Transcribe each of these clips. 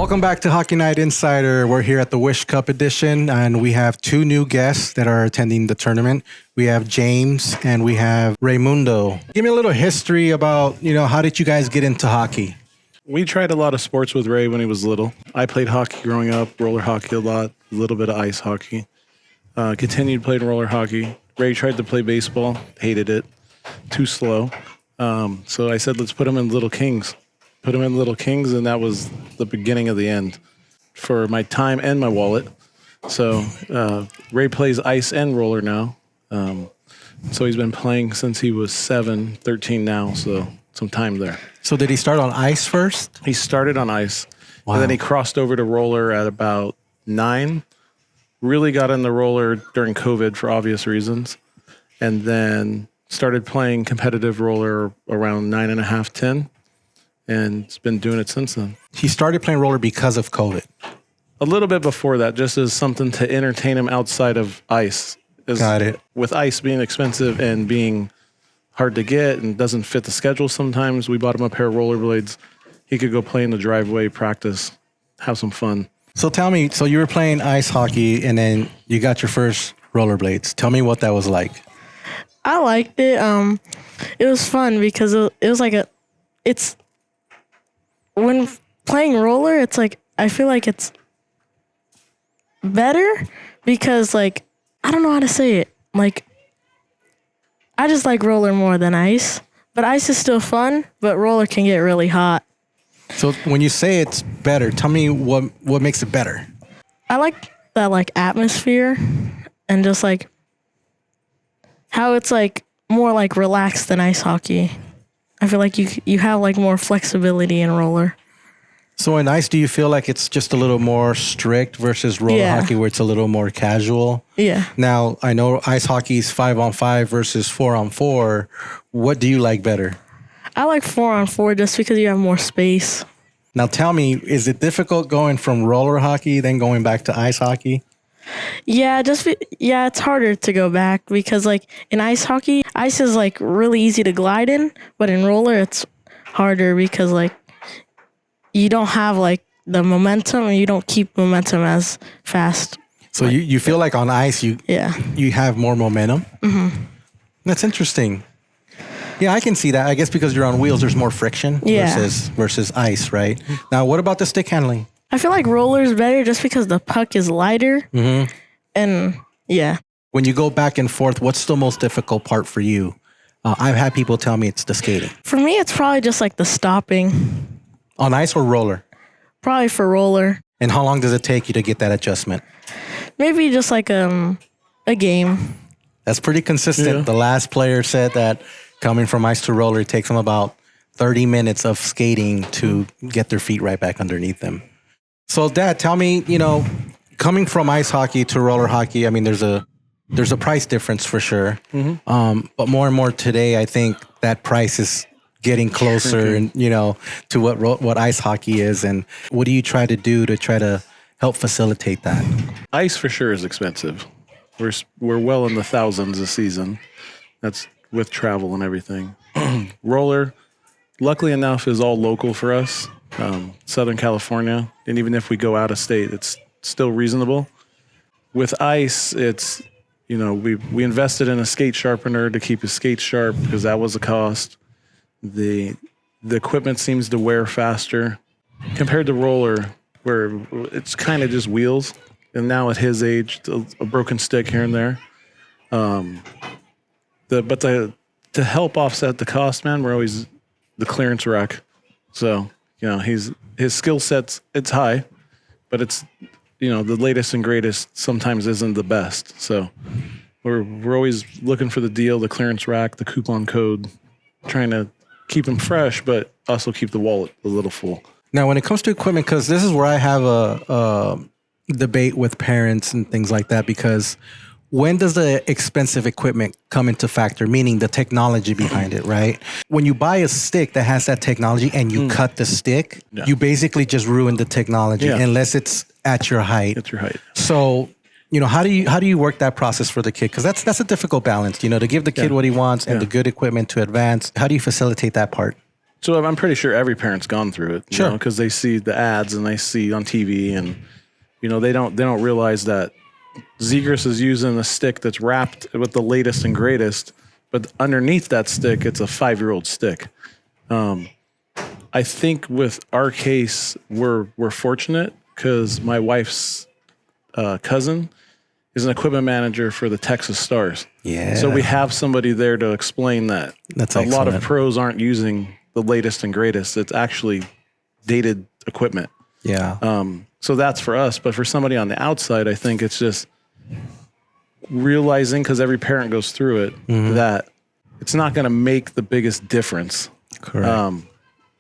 Welcome back to Hockey Night Insider. We're here at the Wish Cup edition, and we have two new guests that are attending the tournament. We have James and we have Raymundo. Give me a little history about, how did you guys get into hockey? We tried a lot of sports with Ray when he was little. I played hockey growing up, roller hockey a lot, a little bit of ice hockey. Continued playing roller hockey. Ray tried to play baseball, hated it, too slow. So I said, let's put him in Little Kings. Put him in Little Kings, and that was the beginning of the end for my time and my wallet. So Ray plays ice and roller now. So he's been playing since he was 13 now, so some time there. So did he start on ice first? He started on ice, Wow. and then he crossed over to roller at about 9. Really got in the roller during COVID for obvious reasons, and then started playing competitive roller around 9.5, 10. And it's been doing it since then. He started playing roller because of COVID. A little bit before that, just as something to entertain him outside of ice. Got it. With ice being expensive and being hard to get and doesn't fit the schedule sometimes, we bought him a pair of rollerblades. He could go play in the driveway, practice, have some fun. So tell me, so you were playing ice hockey and then you got your first rollerblades. Tell me what that was like. I liked it. It was fun because it was like when playing roller, it's like, I feel like it's better because, like, I don't know how to say it. Like, I just like roller more than ice. But ice is still fun, but roller can get really hot. So when you say it's better, tell me what makes it better. I like that, like, atmosphere and just, like, how it's, like, more, like, relaxed than ice hockey. I feel like you have, like, more flexibility in roller. So in ice, do you feel like it's just a little more strict versus roller hockey where it's a little more casual? Yeah. Now, I know ice hockey is 5-on-5 versus 4-on-4. What do you like better? I like 4-on-4 just because you have more space. Now tell me, is it difficult going from roller hockey then going back to ice hockey? Yeah, it's harder to go back because, like, in ice hockey, ice is, like, really easy to glide in, but in roller, it's harder because, like, you don't have, like, the momentum and you don't keep momentum as fast. So you feel like on ice, you have more momentum? Mm-hmm. That's interesting. Yeah, I can see that. I guess because you're on wheels, there's more friction versus ice, right? Now, what about the stick handling? I feel like roller is better just because the puck is lighter. Mm-hmm. And, yeah. When you go back and forth, what's the most difficult part for you? I've had people tell me it's the skating. For me, it's probably just, like, the stopping. On ice or roller? Probably for roller. And how long does it take you to get that adjustment? Maybe just, like, a game. That's pretty consistent. Yeah. The last player said that coming from ice to roller, it takes them about 30 minutes of skating to get their feet right back underneath them. So, Dad, tell me, coming from ice hockey to roller hockey, I mean, there's a price difference for sure. Mm-hmm. But more and more today, I think that price is getting closer and, to what ice hockey is. And what do you try to do to try to help facilitate that? Ice for sure is expensive. We're well in the thousands a season. That's with travel and everything. Roller, luckily enough, is all local for us. Southern California, and even if we go out of state, it's still reasonable. With ice, it's, we invested in a skate sharpener to keep his skates sharp because that was a cost. The equipment seems to wear faster compared to roller, where it's kind of just wheels. And now at his age, a broken stick here and there. But to help offset the cost, man, we're always the clearance rack. So, his skill set's, it's high, but it's, the latest and greatest sometimes isn't the best. So we're always looking for the deal, the clearance rack, the coupon code, trying to keep them fresh, but also keep the wallet a little full. Now, when it comes to equipment, because this is where I have a debate with parents and things like that, because when does the expensive equipment come into factor, meaning the technology behind it, right? When you buy a stick that has that technology and you cut the stick, you basically just ruin the technology unless it's at your height. At your height. So, how do you work that process for the kid? Because that's a difficult balance, to give the kid what he wants and the good equipment to advance. How do you facilitate that part? So I'm pretty sure every parent's gone through it, Sure, because they see the ads and they see on TV, and they don't realize that Zegras is using a stick that's wrapped with the latest and greatest, but underneath that stick, it's a 5-year-old stick. I think with our case, we're fortunate because my wife's cousin is an equipment manager for the Texas Stars. Yeah. So we have somebody there to explain that. That's a lot of excellent. pros aren't using the latest and greatest. It's actually dated equipment. Yeah. So that's for us. But for somebody on the outside, I think it's just realizing, because every parent goes through it, that it's not going to make the biggest difference. Correct.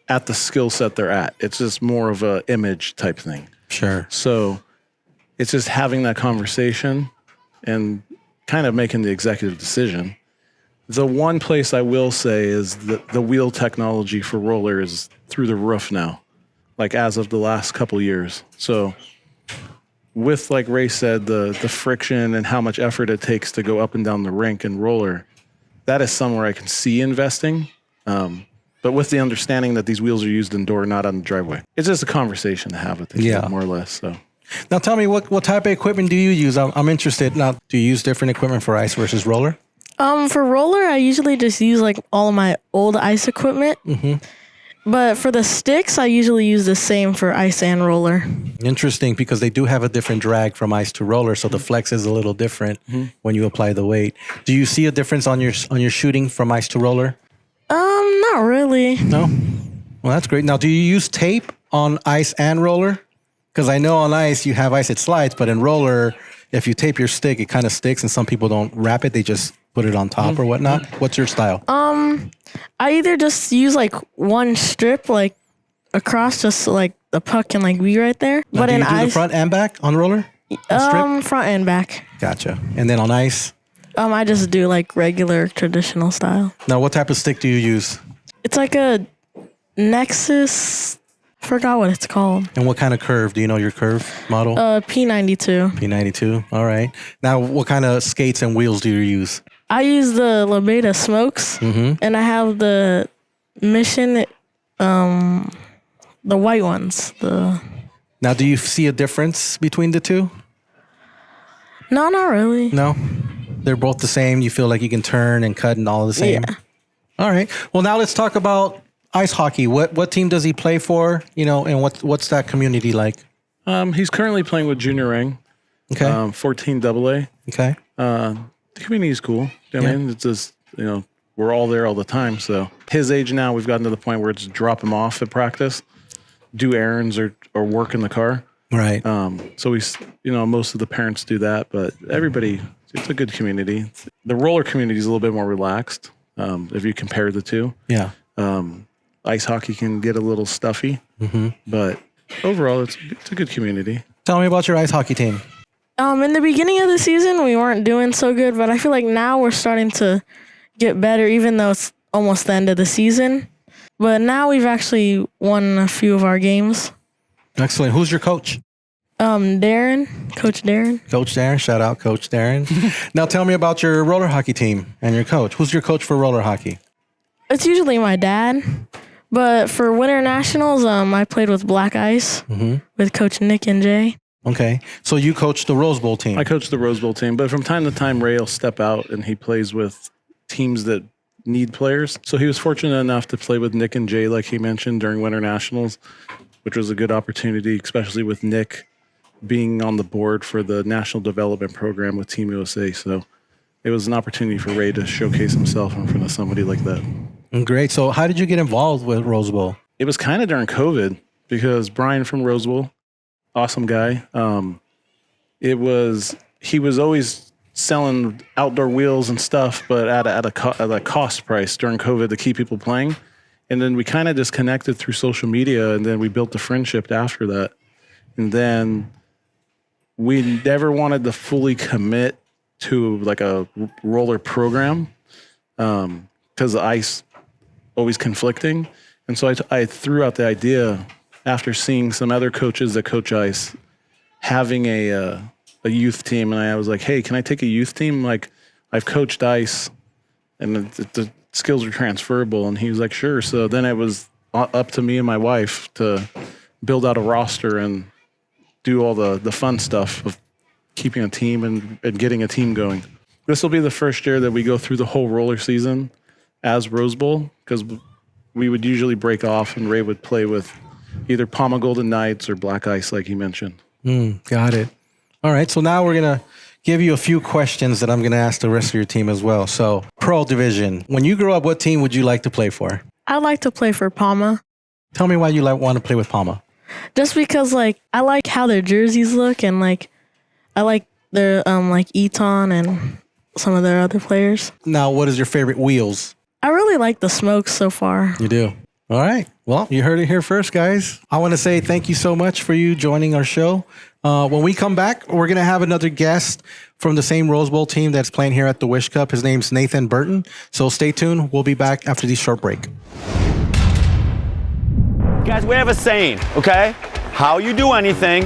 At the skill set they're at. It's just more of a image type thing. Sure. So it's just having that conversation and kind of making the executive decision. The one place I will say is that the wheel technology for roller is through the roof now, like as of the last couple years. So with, like Ray said, the friction and how much effort it takes to go up and down the rink and roller, that is somewhere I can see investing. But with the understanding that these wheels are used indoor, not on the driveway. It's just a conversation to have with the kid, more or less. So now tell me, what type of equipment do you use? I'm interested. Now, do you use different equipment for ice versus roller? For roller, I usually just use like all of my old ice equipment. But for the sticks, I usually use the same for ice and roller. Interesting, because they do have a different drag from ice to roller, so the flex is a little different when you apply the weight. Do you see a difference on your shooting from ice to roller? Not really. No? Well, that's great. Now, do you use tape on ice and roller? Because I know on ice you have ice, it slides, but in roller, if you tape your stick, it kind of sticks, and some people don't wrap it. They just put it on top or whatnot. What's your style? I either just use like one strip like across, just so, like the puck can like be right there. Now, But do in you do the ice, front and back on roller? front and back. Gotcha. And then on ice? I just do like regular traditional style. Now, what type of stick do you use? It's like a Nexus. Forgot what it's called. And what kind of curve? Do you know your curve model? P92. P92. All right. Now, what kind of skates and wheels do you use? I use the Labeta Smokes, and I have the Mission, the white ones. Now, do you see a difference between the two? No, not really. No? They're both the same. You feel like you can turn and cut and all the same? Yeah. All right. Well, now let's talk about ice hockey. What team does he play for? And what's that community like? he's currently playing with Junior Ring. Okay. 14 AA. Okay. The community is cool. I mean, it's just, we're all there all the time. So his age now, we've gotten to the point where it's drop him off at practice, do errands or work in the car. Right. So we, most of the parents do that, but everybody, it's a good community. The roller community is a little bit more relaxed. If you compare the two. Yeah. Ice hockey can get a little stuffy, but overall it's a good community. Tell me about your ice hockey team. In the beginning of the season, we weren't doing so good, but I feel like now we're starting to get better, even though it's almost the end of the season. But now we've actually won a few of our games. Excellent. Who's your coach? Darren, Coach Darren. Coach Darren. Shout out Coach Darren. Now tell me about your roller hockey team and your coach. Who's your coach for roller hockey? It's usually my dad. But for Winter Nationals, I played with Black Ice with Coach Nick and Jay. Okay. So you coach the Rose Bowl team. I coach the Rose Bowl team, but from time to time, Ray will step out and he plays with teams that need players. So he was fortunate enough to play with Nick and Jay, like he mentioned, during Winter Nationals, which was a good opportunity, especially with Nick being on the board for the National Development Program with Team USA. So it was an opportunity for Ray to showcase himself in front of somebody like that. Great. So how did you get involved with Rose Bowl? It was kind of during COVID because Brian from Rose Bowl, awesome guy. He was always selling outdoor wheels and stuff, but at a cost price during COVID to keep people playing. And then we kind of just connected through social media, and then we built a friendship after that. And then we never wanted to fully commit to like a roller program because the ice always conflicting. And so I threw out the idea after seeing some other coaches that coach ice having a youth team. And I was like, hey, can I take a youth team? Like, I've coached ice and skills are transferable. And he was like, sure. So then it was up to me and my wife to build out a roster and do all the fun stuff of keeping a team and getting a team going. This will be the first year that we go through the whole roller season as Rose Bowl, because we would usually break off and Ray would play with either Palma Golden Knights or Black Ice, like he mentioned. Got it. All right, so now we're going to give you a few questions that I'm going to ask the rest of your team as well. So, Pro Division. When you grow up, what team would you like to play for? I'd like to play for Palma. Tell me why you want to play with Palma. Just because, like, I like how their jerseys look, and, like, I like their, like, Eton and some of their other players. Now, what is your favorite wheels? I really like the Smokes so far. You do? All right. Well, you heard it here first, guys. I want to say thank you so much for you joining our show. When we come back, we're going to have another guest from the same Rose Bowl team that's playing here at the Wish Cup. His name's Nathan Burton. So stay tuned. We'll be back after this short break. Guys, we have a saying, okay? How you do anything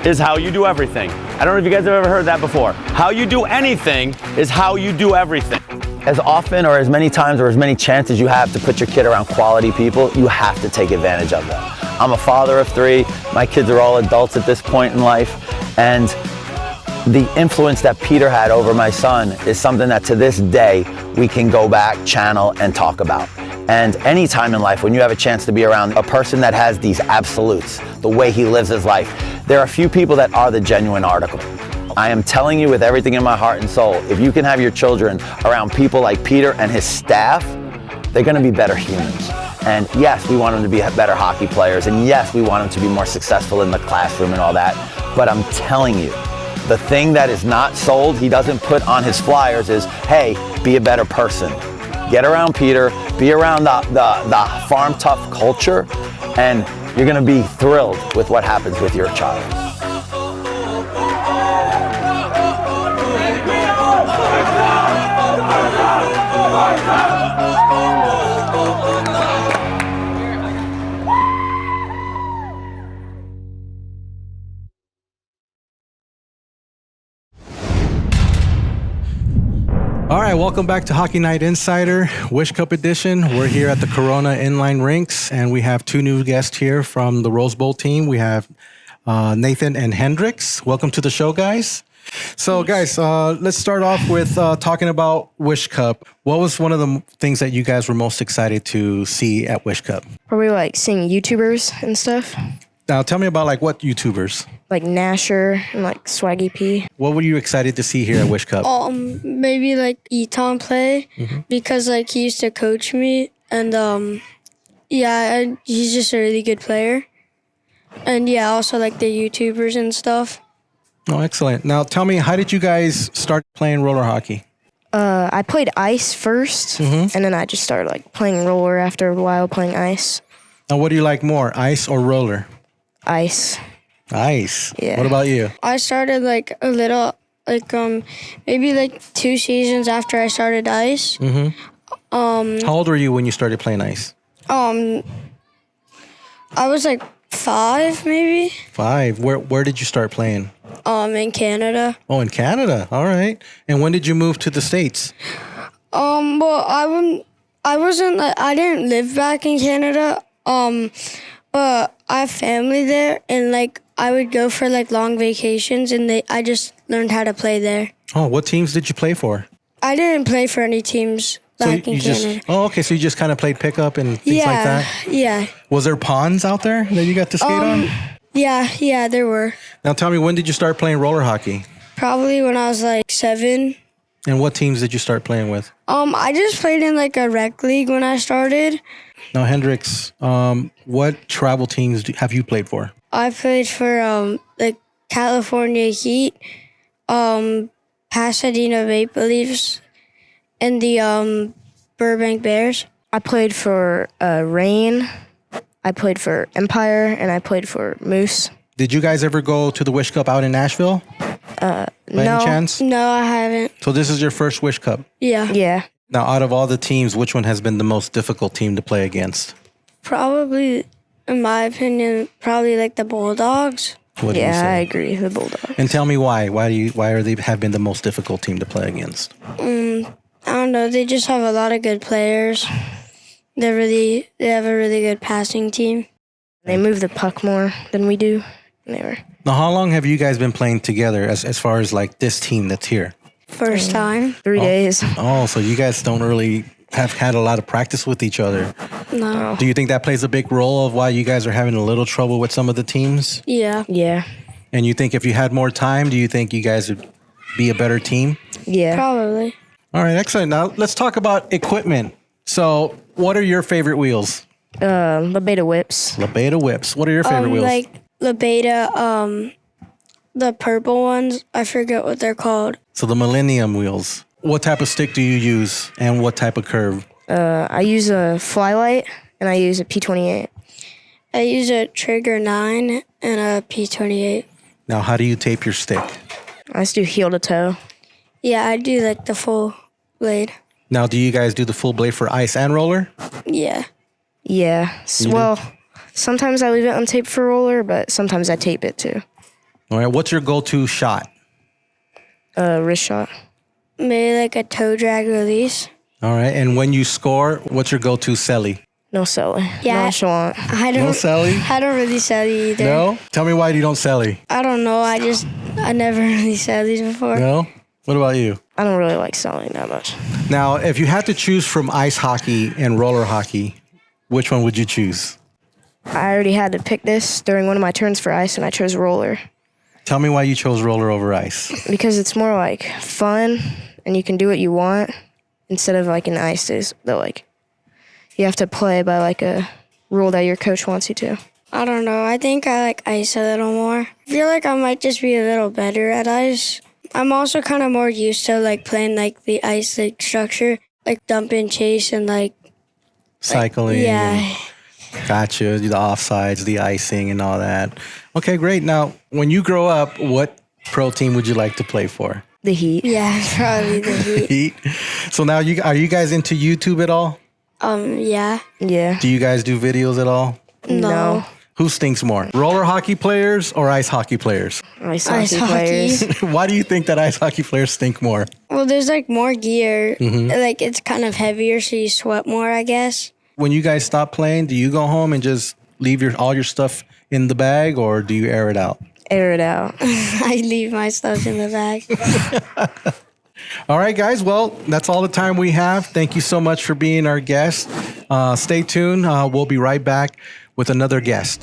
is how you do everything. I don't know if you guys have ever heard that before. How you do anything is how you do everything. As often or as many times or as many chances you have to put your kid around quality people, you have to take advantage of them. I'm a father of 3. My kids are all adults at this point in life. And the influence that Peter had over my son is something that to this day we can go back, channel, and talk about. And any time in life when you have a chance to be around a person that has these absolutes, the way he lives his life, there are a few people that are the genuine article. I am telling you with everything in my heart and soul, if you can have your children around people like Peter and his staff, they're going to be better humans. And yes, we want them to be better hockey players. And yes, we want them to be more successful in the classroom and all that. But I'm telling you, the thing that is not sold, he doesn't put on his flyers is, hey, be a better person. Get around Peter, be around the farm tough culture, and you're going to be thrilled with what happens with your child. All right, welcome back to Hockey Night Insider, Wish Cup edition. We're here at the Corona Inline rinks, and we have 2 new guests here from the Rose Bowl team. We have Nathan and Hendrix. Welcome to the show, guys. So, guys, let's start off with talking about Wish Cup. What was one of the things that you guys were most excited to see at Wish Cup? Probably like seeing YouTubers and stuff. Now, tell me about like what YouTubers? Like Nasher and like Swaggy P. What were you excited to see here at Wish Cup? Maybe like Eton play because like he used to coach me and he's just a really good player. And yeah, also like the YouTubers and stuff. Oh, excellent. Now tell me, how did you guys start playing roller hockey? I played ice first, and then I just started like playing roller after a while playing ice. Now, what do you like more, ice or roller? Ice. Ice. Yeah. What about you? I started like a little like maybe like 2 seasons after I started ice. How old were you when you started playing ice? I was like 5 maybe. 5. Where did you start playing? In Canada. Oh, in Canada. All right. And when did you move to the States? Well, I didn't live back in Canada. But I have family there, and like I would go for like long vacations, and I just learned how to play there. Oh, what teams did you play for? I didn't play for any teams back in Canada. Okay, so you just kind of played pickup and things like that? Yeah. Was there ponds out there that you got to skate on? Yeah, there were. Now tell me, when did you start playing roller hockey? Probably when I was like 7. And what teams did you start playing with? I just played in like a rec league when I started. Now, Hendrix, what travel teams have you played for? I played for the California Heat, Pasadena Maple Leafs, and the Burbank Bears. I played for Reign. I played for Empire, and I played for Moose. Did you guys ever go to the Wish Cup out in Nashville? By any chance? No, I haven't. So this is your first Wish Cup? Yeah. Yeah. Now, out of all the teams, which one has been the most difficult team to play against? Probably, in my opinion, probably like the Bulldogs. What do you Yeah, say? I agree. The Bulldogs. And tell me why. Why are they have been the most difficult team to play against? I don't know. They just have a lot of good players. They have a really good passing team. They move the puck more than we do. Now, how long have you guys been playing together as far as like this team that's here? First time. 3 days. Oh, so you guys don't really have had a lot of practice with each other. No. Do you think that plays a big role of why you guys are having a little trouble with some of the teams? Yeah. Yeah. And you think if you had more time, do you think you guys would be a better team? Yeah. Probably. All right, excellent. Now let's talk about equipment. So what are your favorite wheels? Labeta whips. Labeta whips. What are your favorite wheels? Like Labeta, the purple ones. I forget what they're called. So the Millennium wheels. What type of stick do you use and what type of curve? I use a Flylight and I use a P28. I use a Trigger 9 and a P28. Now, how do you tape your stick? I just do heel to toe. Yeah, I do like the full blade. Now, do you guys do the full blade for ice and roller? Yeah. Yeah. Well, sometimes I leave it untaped for roller, but sometimes I tape it too. All right, what's your go-to shot? Wrist shot. Maybe like a toe drag release. All right, and when you score, what's your go-to celly? No celly. Yeah. Nonchalant. I don't. No celly? I don't really sell either. No? Tell me why you don't celly. I don't know. I never really said these before. No? What about you? I don't really like selling that much. Now, if you had to choose from ice hockey and roller hockey, which one would you choose? I already had to pick this during one of my turns for ice, and I chose roller Tell me why you chose roller over ice. because it's more like fun, and you can do what you want instead of like in ice is that like you have to play by like a rule that your coach wants you to. I don't know. I think I like ice a little more. I feel like I might just be a little better at ice. I'm also kind of more used to like playing like the ice like structure, like dump and chase and like Cycling. yeah. Gotcha. The offsides, the icing, and all that. Okay, great. Now, when you grow up, what pro team would you like to play for? The Heat. Yeah, probably the Heat. Heat. So now, are you guys into YouTube at all? Yeah. Yeah. Do you guys do videos at all? No. Who stinks more, roller hockey players or ice hockey players? Ice Ice hockey players. hockey. Why do you think that ice hockey players stink more? Well, there's like more gear. Like it's kind of heavier, so you sweat more, I guess. When you guys stop playing, do you go home and just leave all your stuff in the bag, or do you air it out? Air it out. I leave my stuff in the bag. All right, guys. Well, that's all the time we have. Thank you so much for being our guest. Stay tuned. We'll be right back with another guest.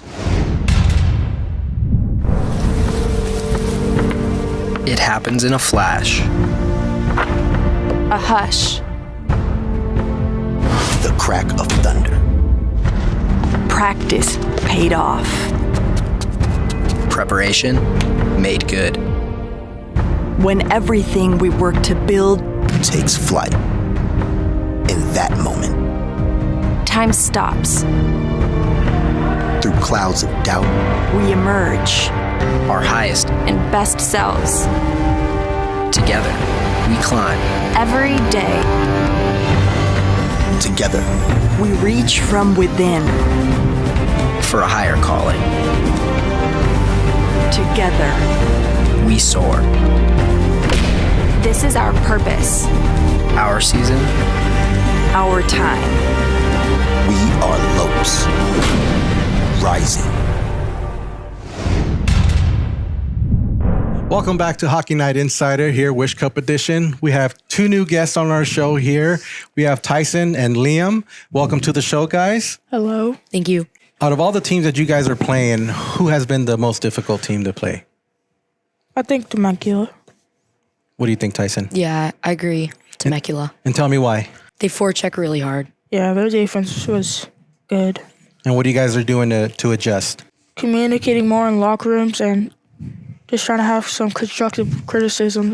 It happens in a flash. A hush. The crack of thunder. Practice paid off. Preparation made good. When everything we work to build Takes flight. In that moment, time stops, through clouds of doubt, we emerge Our highest. and best selves Together, we climb. every day. together, We reach from within. For a higher calling, Together. we soar. This is our purpose, Our season, our time. we are Lopes. Rising. Welcome back to Hockey Night Insider here, Wish Cup edition. We have two new guests on our show here. We have Tyson and Liam. Welcome to the show, guys. Hello. Thank you. Out of all the teams that you guys are playing, who has been the most difficult team to play? I think Temecula. What do you think, Tyson? Yeah, I agree. Temecula. And tell me why. They forecheck really hard. Yeah, their defense was good. And what you guys are doing to adjust? Communicating more in locker rooms and just trying to have some constructive criticism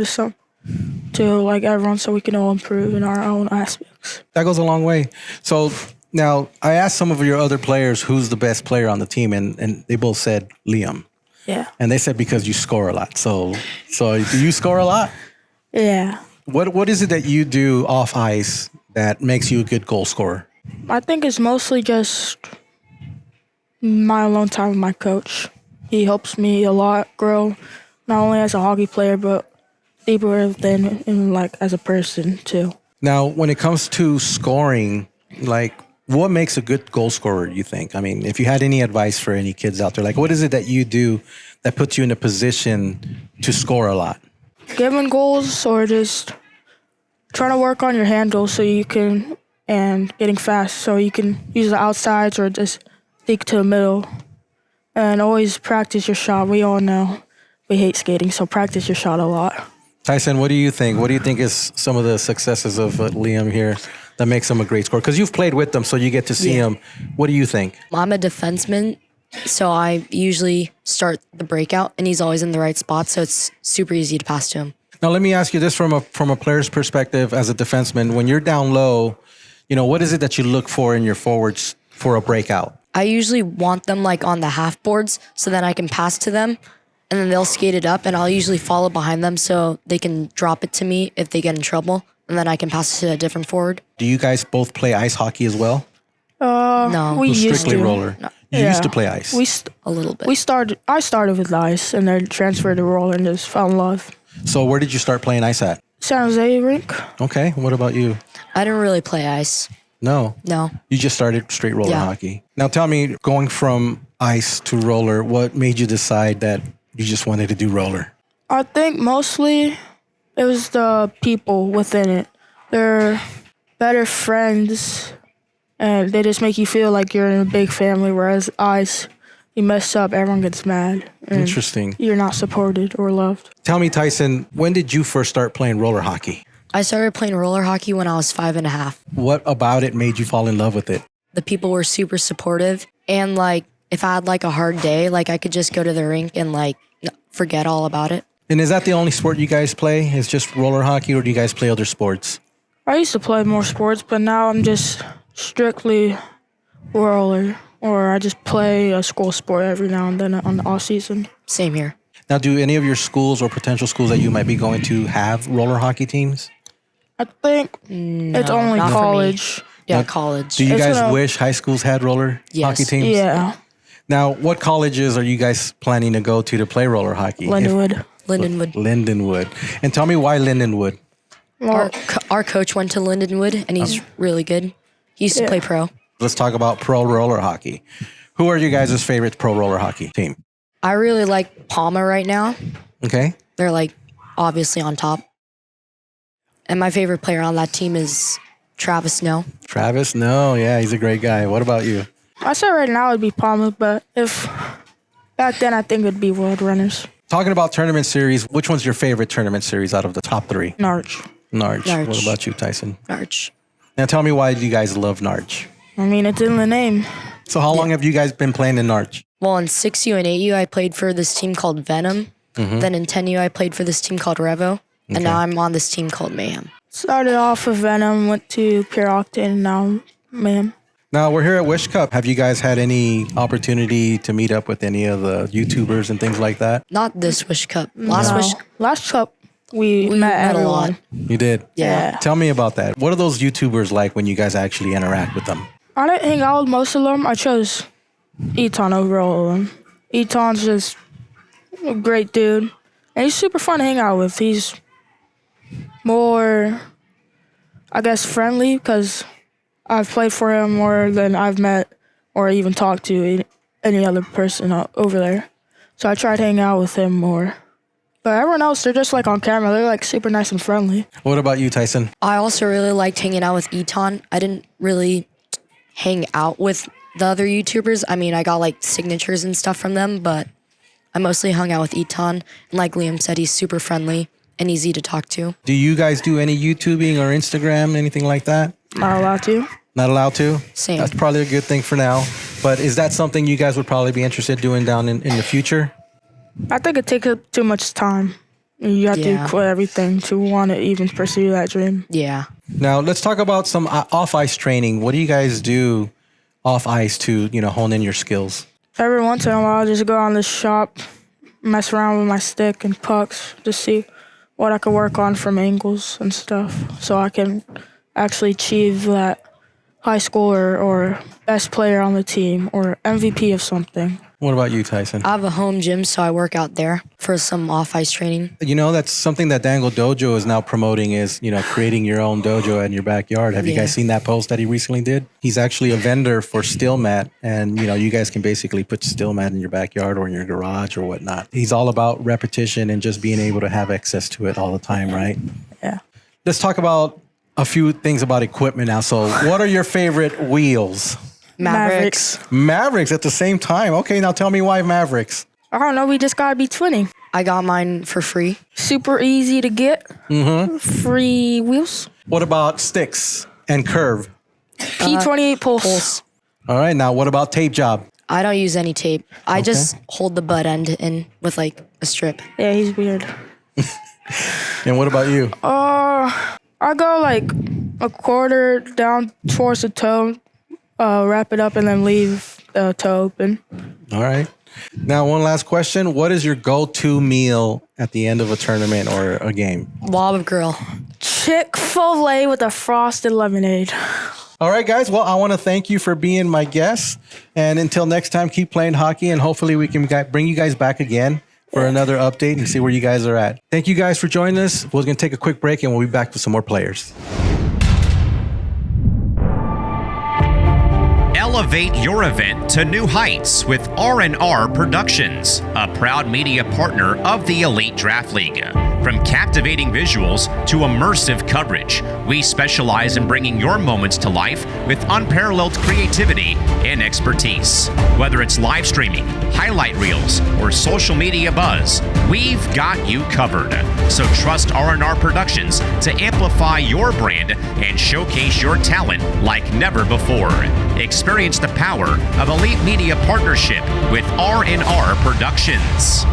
to like everyone so we can all improve in our own aspects. That goes a long way. So now I asked some of your other players who's the best player on the team, and they both said Liam. Yeah. And they said because you score a lot. So do you score a lot? Yeah. What is it that you do off ice that makes you a good goal scorer? I think it's mostly just my alone time with my coach. He helps me a lot grow, not only as a hockey player, but deeper than in like as a person too. Now, when it comes to scoring, like what makes a good goal scorer, you think? I mean, if you had any advice for any kids out there, like what is it that you do that puts you in a position to score a lot? Giving goals or just trying to work on your handle so you can, and getting fast so you can use the outsides or just stick to the middle. And always practice your shot. We all know we hate skating, so practice your shot a lot. Tyson, what do you think? What do you think is some of the successes of Liam here that makes him a great scorer? Because you've played with them, so you get to see him. What do you think? I'm a defenseman, so I usually start the breakout, and he's always in the right spot, so it's super easy to pass to him. Now, let me ask you this from a player's perspective as a defenseman. When you're down low, what is it that you look for in your forwards for a breakout? I usually want them like on the half boards, so then I can pass to them, and then they'll skate it up, and I'll usually follow behind them so they can drop it to me if they get in trouble, and then I can pass it to a different forward. Do you guys both play ice hockey as well? No. We used Strictly to. roller. No. You used to play ice. A little bit. I started with ice and then transferred to roller and just fell in love. So where did you start playing ice at? San Jose rink. Okay. What about you? I didn't really play ice. No. You just started straight roller hockey. Now tell me, going from ice to roller, what made you decide that you just wanted to do roller? I think mostly it was the people within it. They're better friends, and they just make you feel like you're in a big family, whereas ice, you mess up, everyone gets mad. Interesting. You're not supported or loved. Tell me, Tyson, when did you first start playing roller hockey? I started playing roller hockey when I was 5.5. What about it made you fall in love with it? The people were super supportive, and like if I had like a hard day, like I could just go to the rink and like forget all about it. And is that the only sport you guys play? Is just roller hockey, or do you guys play other sports? I used to play more sports, but now I'm just strictly roller, or I just play a school sport every now and then on the off season. Same here. Now, do any of your schools or potential schools that you might be going to have roller hockey teams? I think it's only not for me. college. Yeah, college. Do you guys wish high schools had roller hockey teams? Yeah. Now, what colleges are you guys planning to go to play roller hockey? Lindenwood. Lindenwood. And tell me why Lindenwood? Our coach went to Lindenwood, and he's really good. He used to play pro. Let's talk about pro roller hockey. Who are you guys' favorite pro roller hockey team? I really like Palma right now. Okay. They're like obviously on top. And my favorite player on that team is Travis Snow. Travis? No, yeah, he's a great guy. What about you? I said right now it'd be Palma, but if back then I think it'd be World Runners. Talking about tournament series, which one's your favorite tournament series out of the top three? Narch. Narch. What about you, Tyson? Narch. Now tell me, why do you guys love Narch? I mean, it's in the name. So how long have you guys been playing in Narch? Well, in 6U and 8U, I played for this team called Venom. Then in 10U, I played for this team called Revo. And now I'm on this team called Mayhem. Started off with Venom, went to Pure Octane, and now Mayhem. Now, we're here at Wish Cup. Have you guys had any opportunity to meet up with any of the YouTubers and things like that? Not this Wish Cup. Last Cup, we met everyone. a lot. You did? Yeah. Tell me about that. What are those YouTubers like when you guys actually interact with them? I didn't hang out with most of them. I chose Eton over all of them. Eton's just a great dude. And he's super fun to hang out with. He's more, I guess, friendly because I've played for him more than I've met or even talked to any other person over there. So I tried to hang out with him more. But everyone else, they're just like on camera. They're like super nice and friendly. What about you, Tyson? I also really liked hanging out with Eton. I didn't really hang out with the other YouTubers. I mean, I got like signatures and stuff from them, but I mostly hung out with Eton. And like Liam said, he's super friendly and easy to talk to. Do you guys do any YouTubing or Instagram, anything like that? Not allowed to. Not allowed to? Same. That's probably a good thing for now. But is that something you guys would probably be interested in doing down in the future? I think it takes up too much time. You have to quit everything to want to even pursue that dream. Yeah. Now, let's talk about some off-ice training. What do you guys do off-ice to, hone in your skills? Every once in a while, I just go on the shop, mess around with my stick and pucks to see what I could work on from angles and stuff so I can actually achieve that high schooler or best player on the team or MVP of something. What about you, Tyson? I have a home gym, so I work out there for some off-ice training. You know, that's something that Dangle Dojo is now promoting is, creating your own dojo in your backyard. Have you guys seen that post that he recently did? He's actually a vendor for steel mat, and, you guys can basically put steel mat in your backyard or in your garage or whatnot. He's all about repetition and just being able to have access to it all the time, right? Yeah. Let's talk about a few things about equipment now. So what are your favorite wheels? Mavericks. Mavericks at the same time. Okay, now tell me why Mavericks. I don't know. We just gotta be twinning. I got mine for free. Super easy to get. Mm-hmm. Free wheels. What about sticks and curve? P28 pulse. All right, now what about tape job? I don't use any tape. I just hold the butt end in with like a strip. Yeah, he's weird. And what about you? I go like a quarter down towards the toe, wrap it up, and then leave the toe open. All right. Now, one last question. What is your go-to meal at the end of a tournament or a game? Wob grill. Chick-fil-A with a frosted lemonade. All right, guys. Well, I want to thank you for being my guest. And until next time, keep playing hockey, and hopefully we can bring you guys back again for another update and see where you guys are at. Thank you guys for joining us. We're going to take a quick break, and we'll be back with some more players. Elevate your event to new heights with R&R Productions, a proud media partner of the Elite Draft League. From captivating visuals to immersive coverage, we specialize in bringing your moments to life with unparalleled creativity and expertise. Whether it's live streaming, highlight reels, or social media buzz, we've got you covered. So trust R&R Productions to amplify your brand and showcase your talent like never before. Experience the power of Elite Media Partnership with R&R Productions.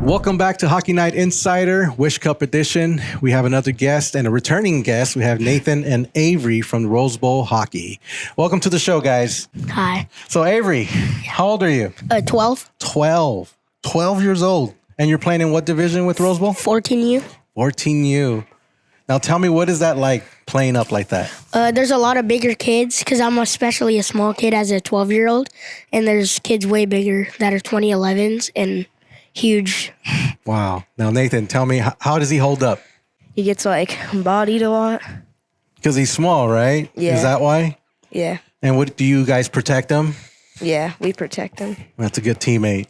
Welcome back to Hockey Night Insider, Wish Cup edition. We have another guest and a returning guest. We have Nathan and Avery from Rose Bowl Hockey. Welcome to the show, guys. Hi. So, Avery, how old are you? 12. 12. 12 years old. And you're playing in what division with Rose Bowl? 14U. 14U. Now, tell me, what is that like playing up like that? There's a lot of bigger kids because I'm especially a small kid as a 12-year-old. And there's kids way bigger that are 2011s and huge. Wow. Now, Nathan, tell me, how does he hold up? He gets like bodied a lot. Because he's small, right? Yeah. Is that why? Yeah. And what do you guys protect him? Yeah, we protect him. That's a good teammate.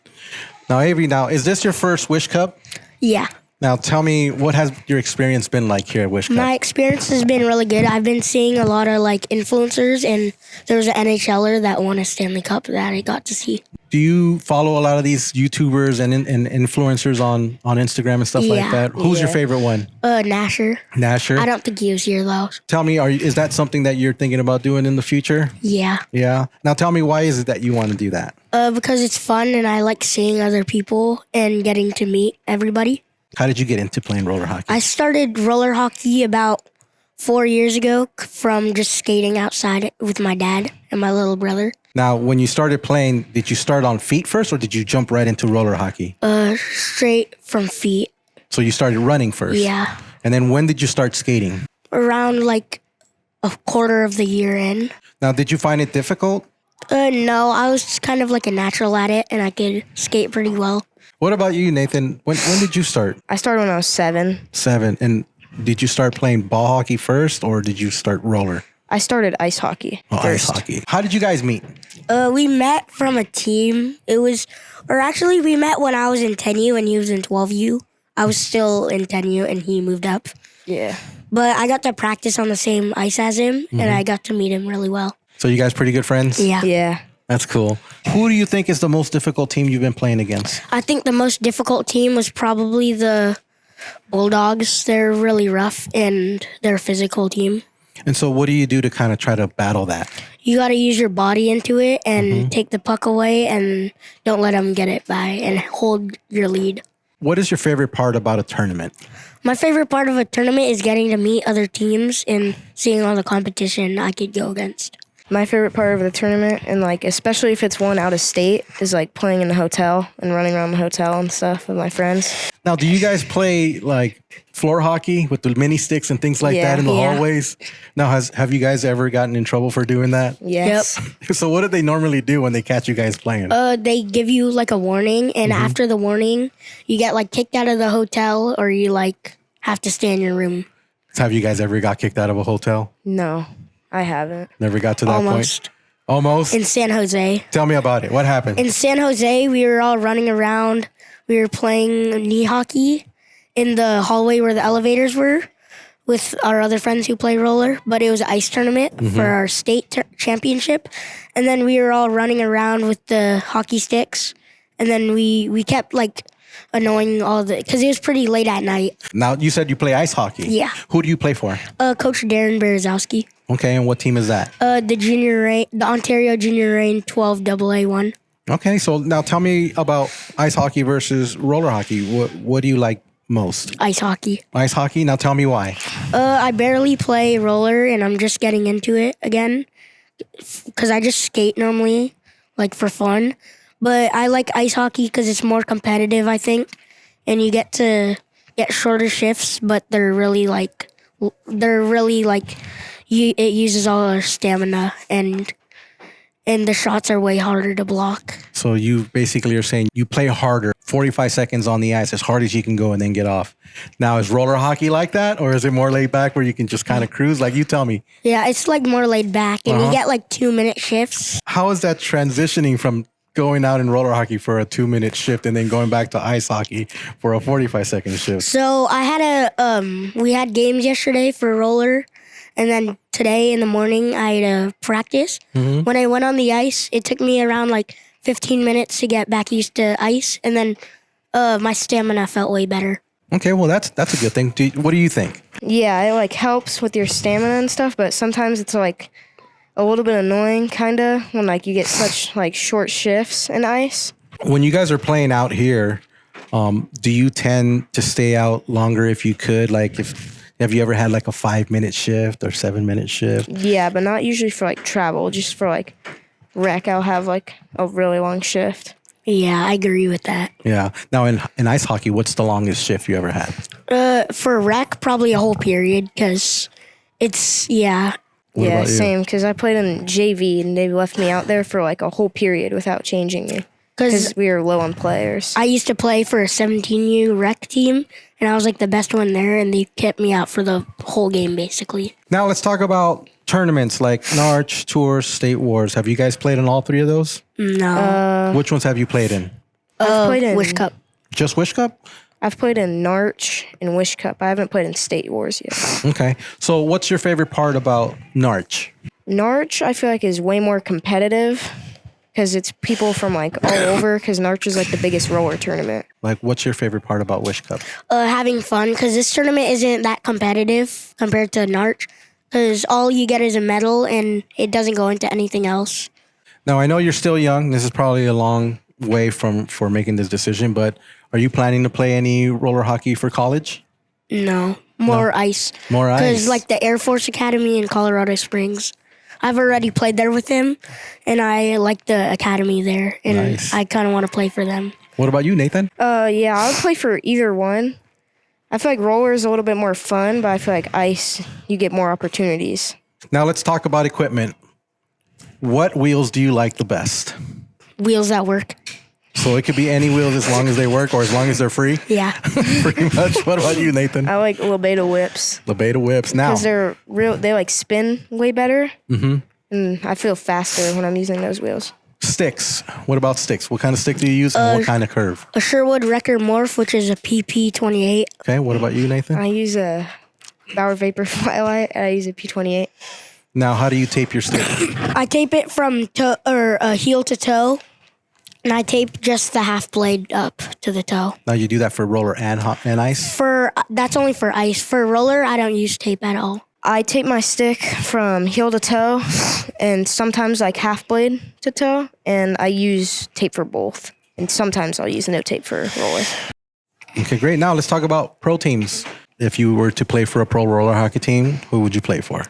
Now, Avery, is this your first Wish Cup? Yeah. Now, tell me, what has your experience been like here at Wish Cup? My experience has been really good. I've been seeing a lot of like influencers, and there was an NHLer that won a Stanley Cup that I got to see. Do you follow a lot of these YouTubers and influencers on Instagram and stuff like that? Who's your favorite one? Nasher. Nasher? I don't think he was here though. Tell me, is that something that you're thinking about doing in the future? Yeah. Yeah. Now tell me, why is it that you want to do that? Because it's fun and I like seeing other people and getting to meet everybody. How did you get into playing roller hockey? I started roller hockey about 4 years ago from just skating outside with my dad and my little brother. Now, when you started playing, did you start on feet first or did you jump right into roller hockey? Straight from feet. So you started running first? Yeah. And then when did you start skating? Around like a quarter of the year in. Now, did you find it difficult? No, I was just kind of like a natural at it and I could skate pretty well. What about you, Nathan? When did you start? I started when I was 7. 7. And did you start playing ball hockey first or did you start roller? I started ice hockey first. Ice hockey. How did you guys meet? We met from a team. We met when I was in 10U and he was in 12U. I was still in 10U and he moved up. Yeah. But I got to practice on the same ice as him and I got to meet him really well. So you guys pretty good friends? Yeah. Yeah. That's cool. Who do you think is the most difficult team you've been playing against? I think the most difficult team was probably the Bulldogs. They're really rough and they're a physical team. And so what do you do to kind of try to battle that? You got to use your body into it and take the puck away and don't let them get it by and hold your lead. What is your favorite part about a tournament? My favorite part of a tournament is getting to meet other teams and seeing all the competition I could go against. My favorite part of the tournament, and like especially if it's one out of state, is like playing in the hotel and running around the hotel and stuff with my friends. Now, do you guys play like floor hockey with the mini sticks and things like that in the hallways? Now, have you guys ever gotten in trouble for doing that? Yes. So what do they normally do when they catch you guys playing? They give you like a warning, and after the warning, you get like kicked out of the hotel, or you like have to stay in your room. Have you guys ever got kicked out of a hotel? No, I haven't. Never got to that point? Almost? In San Jose. Tell me about it. What happened? In San Jose, we were all running around. We were playing knee hockey in the hallway where the elevators were with our other friends who play roller, but it was an ice tournament for our state championship. And then we were all running around with the hockey sticks. And then we kept like annoying because it was pretty late at night. Now, you said you play ice hockey. Yeah. Who do you play for? Coach Darren Berezowski. Okay, and what team is that? The Ontario Junior Reign 12 AA1. Okay, so now tell me about ice hockey versus roller hockey. What do you like most? Ice hockey. Ice hockey? Now tell me why. I barely play roller, and I'm just getting into it again because I just skate normally, like for fun. But I like ice hockey because it's more competitive, I think, and you get to get shorter shifts, but they're really like it uses all our stamina, and the shots are way harder to block. So you basically are saying you play harder, 45 seconds on the ice, as hard as you can go and then get off. Now, is roller hockey like that, or is it more laid back where you can just kind of cruise? Like, you tell me. Yeah, it's like more laid back, and you get like 2-minute shifts. How is that transitioning from going out in roller hockey for a 2-minute shift and then going back to ice hockey for a 45-second shift? So I had we had games yesterday for roller, and then today in the morning I had a practice. When I went on the ice, it took me around like 15 minutes to get back used to ice, and then my stamina felt way better. Okay, well that's a good thing. What do you think? Yeah, it like helps with your stamina and stuff, but sometimes it's like a little bit annoying, kind of, when like you get such like short shifts in ice. When you guys are playing out here, do you tend to stay out longer if you could? Like, have you ever had like a 5-minute shift or 7-minute shift? Yeah, but not usually for like travel. Just for like rec, I'll have like a really long shift. Yeah, I agree with that. Yeah. Now in ice hockey, what's the longest shift you ever had? For rec, probably a whole period because it's What yeah, about you? same. Because I played in JV and they left me out there for like a whole period without changing me. Because we were low on players. I used to play for a 17U rec team, and I was like the best one there, and they kept me out for the whole game basically. Now let's talk about tournaments like Narch, Tours, State Wars. Have you guys played in all 3 of those? No. Which ones have you played in? I've played in Wish Cup. Just Wish Cup? I've played in Narch and Wish Cup. I haven't played in State Wars yet. Okay. So what's your favorite part about Narch? Narch, I feel like, is way more competitive because it's people from like all over, because Narch is like the biggest roller tournament. Like, what's your favorite part about Wish Cup? Having fun, because this tournament isn't that competitive compared to Narch, because all you get is a medal, and it doesn't go into anything else. Now, I know you're still young. This is probably a long way for making this decision, but are you planning to play any roller hockey for college? No, more ice. More ice. Because like the Air Force Academy in Colorado Springs, I've already played there with him, and I like the academy there, and Nice. I kind of want to play for them. What about you, Nathan? Yeah, I would play for either one. I feel like roller is a little bit more fun, but I feel like ice, you get more opportunities. Now let's talk about equipment. What wheels do you like the best? Wheels that work. So it could be any wheels as long as they work or as long as they're free? Yeah. Pretty much. What about you, Nathan? I like Lebeda whips. Lebeda whips. Now. Because they're real, they like spin way better. Mm-hmm. And I feel faster when I'm using those wheels. Sticks. What about sticks? What kind of stick do you use and what kind of curve? A Sherwood Wrecker Morph, which is a PP28. Okay, what about you, Nathan? I use a Bauer Vapor Flylight, and I use a P28. Now, how do you tape your stick? I tape it from heel to toe, and I tape just the half blade up to the toe. Now, you do that for roller and ice? That's only for ice. For roller, I don't use tape at all. I tape my stick from heel to toe, and sometimes like half blade to toe, and I use tape for both. And sometimes I'll use no tape for roller. Okay, great. Now, let's talk about pro teams. If you were to play for a pro roller hockey team, who would you play for?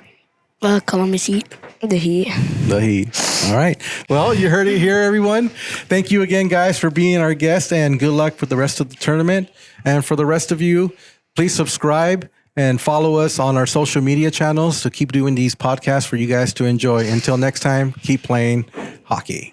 Columbus Heat. The Heat. The Heat. All right. Well, you heard it here, everyone. Thank you again, guys, for being our guest, and good luck with the rest of the tournament. And for the rest of you, please subscribe and follow us on our social media channels to keep doing these podcasts for you guys to enjoy. Until next time, keep playing hockey.